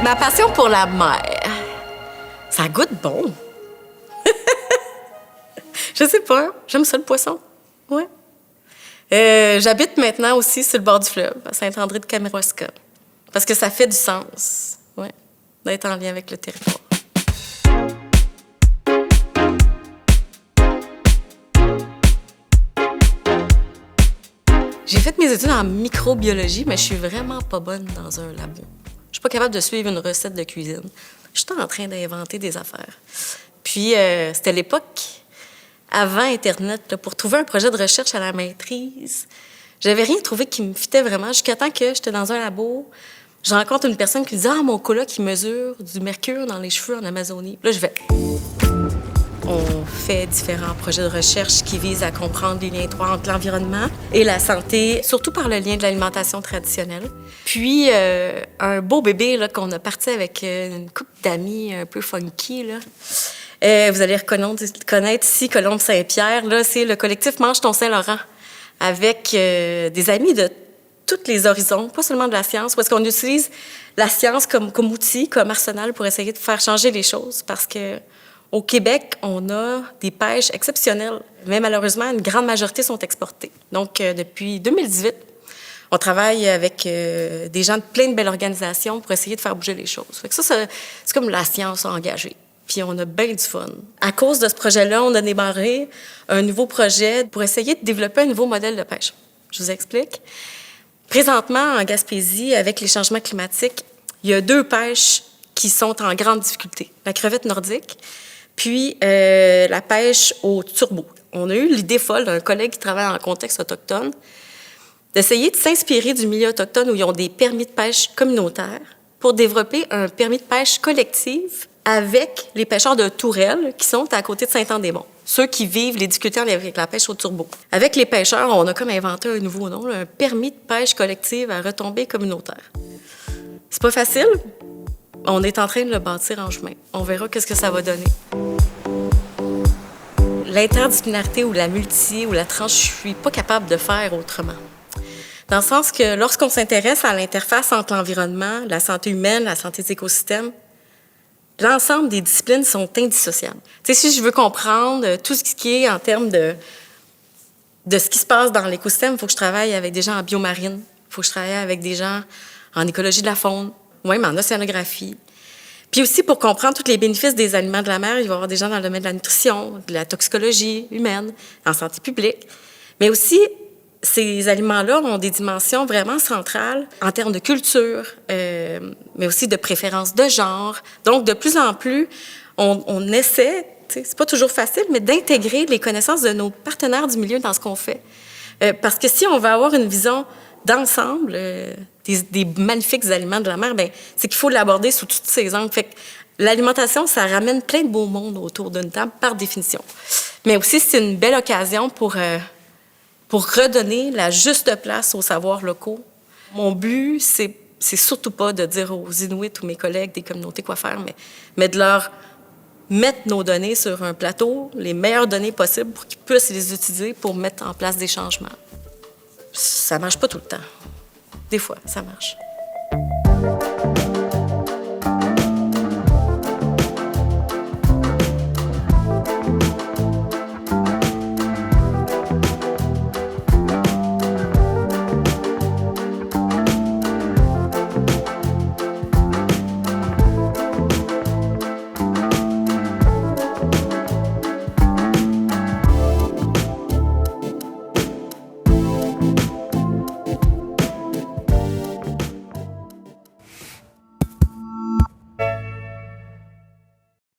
Ma passion pour la mer, ça goûte bon. Je sais pas, j'aime ça le poisson. Ouais. J'habite maintenant aussi sur le bord du fleuve, à Saint-André-de-Kamouraska, parce que ça fait du sens, ouais, d'être en lien avec le territoire. J'ai fait mes études en microbiologie, mais je suis vraiment pas bonne dans un labo. Je suis pas capable de suivre une recette de cuisine. Je suis en train d'inventer des affaires. Puis, c'était l'époque avant Internet, là, pour trouver un projet de recherche à la maîtrise. J'avais rien trouvé qui me fitait vraiment, jusqu'à temps que j'étais dans un labo. Je rencontre une personne qui me dit « Ah, mon coloc, il mesure du mercure dans les cheveux en Amazonie. » Là, je vais... On fait différents projets de recherche qui visent à comprendre les liens étroits entre l'environnement et la santé, surtout par le lien de l'alimentation traditionnelle. Puis, un beau bébé là, qu'on a parti avec une couple d'amis un peu funky. Là. Vous allez connaître ici Colombe Saint-Pierre. Là, c'est le collectif Mange ton Saint-Laurent, avec des amis de tous les horizons, pas seulement de la science, parce qu'on utilise la science comme outil, comme arsenal pour essayer de faire changer les choses, parce que au Québec, on a des pêches exceptionnelles, mais malheureusement, une grande majorité sont exportées. Donc, depuis 2018, on travaille avec des gens de plein de belles organisations pour essayer de faire bouger les choses. Fait que ça, c'est comme la science engagée. Puis on a bien du fun. À cause de ce projet-là, on a démarré un nouveau projet pour essayer de développer un nouveau modèle de pêche. Je vous explique. Présentement, en Gaspésie, avec les changements climatiques, il y a 2 pêches qui sont en grande difficulté. La crevette nordique, puis la pêche au turbo. On a eu l'idée folle d'un collègue qui travaille en contexte autochtone d'essayer de s'inspirer du milieu autochtone où ils ont des permis de pêche communautaires pour développer un permis de pêche collectif avec les pêcheurs de tourelles qui sont à côté de Saint-Anne-des-Monts, ceux qui vivent les difficultés avec la pêche au turbo. Avec les pêcheurs, on a comme inventé un nouveau nom, un permis de pêche collective à retombées communautaires. C'est pas facile. On est en train de le bâtir en chemin. On verra qu'est-ce que ça va donner. L'interdisciplinarité ou la multi ou la tranche, je suis pas capable de faire autrement. Dans le sens que lorsqu'on s'intéresse à l'interface entre l'environnement, la santé humaine, la santé des écosystèmes, l'ensemble des disciplines sont indissociables. Tu sais, si je veux comprendre tout ce qui est en termes de ce qui se passe dans l'écosystème, il faut que je travaille avec des gens en biomarine, il faut que je travaille avec des gens en écologie de la faune, ou même en océanographie. Puis aussi, pour comprendre tous les bénéfices des aliments de la mer, il va y avoir des gens dans le domaine de la nutrition, de la toxicologie humaine, en santé publique. Mais aussi, ces aliments-là ont des dimensions vraiment centrales en termes de culture, mais aussi de préférence de genre. Donc, de plus en plus, on essaie, c'est pas toujours facile, mais d'intégrer les connaissances de nos partenaires du milieu dans ce qu'on fait. Parce que si on veut avoir une vision d'ensemble des magnifiques aliments de la mer, bien, c'est qu'il faut l'aborder sous toutes ses angles. Fait que l'alimentation, ça ramène plein de beaux mondes autour d'une table, par définition. Mais aussi, c'est une belle occasion pour redonner la juste place aux savoirs locaux. Mon but, c'est surtout pas de dire aux Inuits ou mes collègues des communautés quoi faire, mais de leur mettre nos données sur un plateau, les meilleures données possibles pour qu'ils puissent les utiliser pour mettre en place des changements. Ça marche pas tout le temps. Des fois, ça marche.